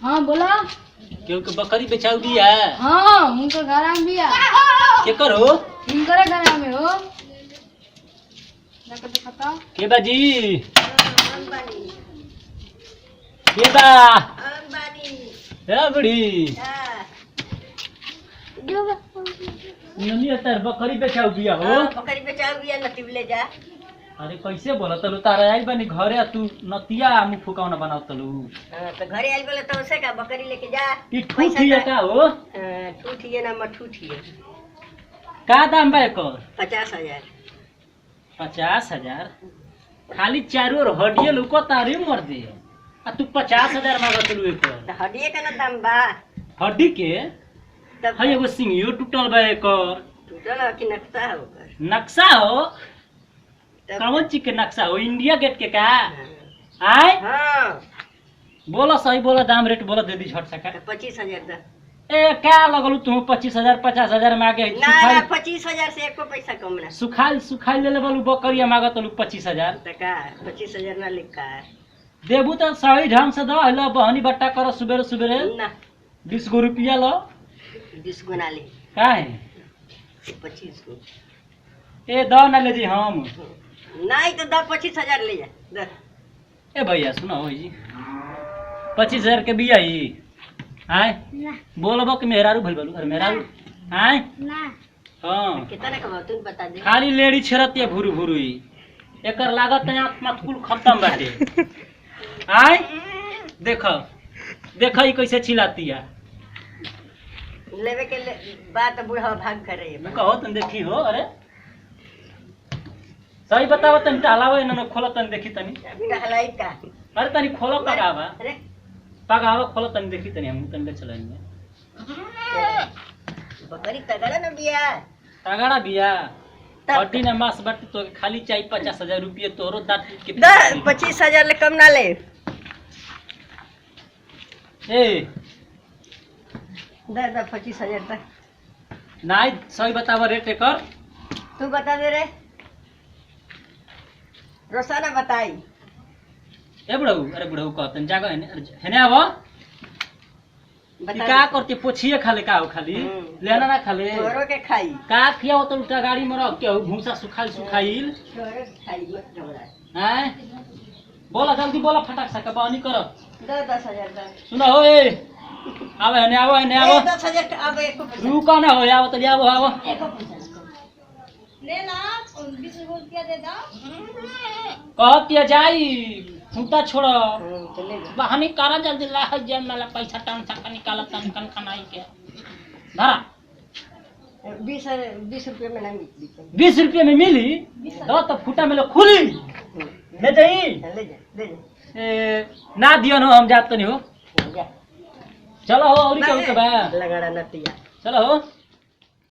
हाँ बोला। क्योंकि बकरी बेचाऊ दिया। हाँ उनका घर में बिया। के करो? उनकर घर में हो। जाकर देखता। के बाजी? के बा? ए बड़ी। ननी अतर बकरी बेचाऊ दिया हो। बकरी बेचाऊ दिया नतीब ले जा। अरे कैसे बोला तलू तारा आई बनी घरे तू नतिया मुंह फुकावना बनाओ तलू। तो घरे आई बोले तो उसे का बकरी लेके जा। ई ठूठी है का हो? ठूठी है ना मठूठी है। का दाम बा एकर? 50,000। 50,000? खाली चारों ओर हड्डिए लुको तारी मर दे। आ तू 50,000 मांगत लू एकर। तो हड्डी का ना दाम बा। हड्डी के? तब है एगो सिंगियो टूटल बा एकर। टूटल कि नक्शा है ओकर। नक्शा हो? कौन चीज के नक्शा हो? इंडिया गेट के का? आय हाँ बोलो सही बोलो दाम रेट बोलो दे दी झट से का। 25,000 दा। ए क्या लगलू तू 25,000 50,000 मांगे? ना 25,000 से एको पैसा कम ना। सुखाई ले बोलू बकरिया मांगत लू 25,000। तो का 25,000 ना लिखा है। देबू तो सही ढंग से दो लो बहनी बट्टा करो सुबेरे सुबेरे। ना 20 गो रुपया लो। 20 गुना ले। का है? 25 को। ए दो ना ले जी हम। नहीं तो दा 25,000 ले जा। दा। ए भैया सुनो हो जी 25,000 के बिया ही आय बोलबो कि मेहरारू भइल बोलू अरे मेहरारू आय ना हां कितना का तू बता दे। खाली लेडी छरतिया भुरु भुरुई एकर लागत है आत्मा कुल खत्म बाटे। आय देखो देखो ई कैसे चिल्लाती है। लेवे के बात बूढ़ा भाग करे। कहो तुम देखी हो। अरे सही बताओ तनी टहलावे न खोलो तनी देखी तनी। हलाई का। अरे तनी खोलो पगावा अरे पगावा खोलो तनी देखी तनी हम तनी ले चलेंगे। बकरी तगड़ा न बिया। तगड़ा बिया तब हड्डी न मांस बाटी तो खाली चाहिए 50,000 रुपये तोरो दांत के। दा 25,000 ले कम ना ले। ए दा 25,000 दा। नहीं सही बतावा रेट एकर। तू बता दे रे। रोसाना बताई। ए बुढ़ऊ अरे बुढ़ऊ कहतन जागो हेने आवो। बता का करते पोछिए खाले का हो खाली लेना ना खाले तोरो के खाई। का खिया तो उल्टा गाड़ी में रख के भूसा सुखाइल सुखाइल। तोरो के खाई मत घबरा। हैं बोला जल्दी बोला फटाक से कबानी करो। दा 10,000 दा। सुनो हो ए आवे हेने आवो हेने आवो। 10,000 अब एको पैसा। रुको ना हो आवो तो आवो आवो एको पैसा ले ना 20 रुपया दे दो। कहतिया जाई फूटा छोड़ो तो ले जा। बहानी करा जल्दी ला जन वाला पैसा टान सका निकाल तन कन कनाई के धरा 20 रुपये में ना मिली। 20 रुपये में मिली दो तो फूटा में लो खुली ले जाई। ले जा। ए, ना दियो न हम जात तो नहीं हो। जा। चलो हो और क्या बा लगाड़ा नतिया। चलो हो।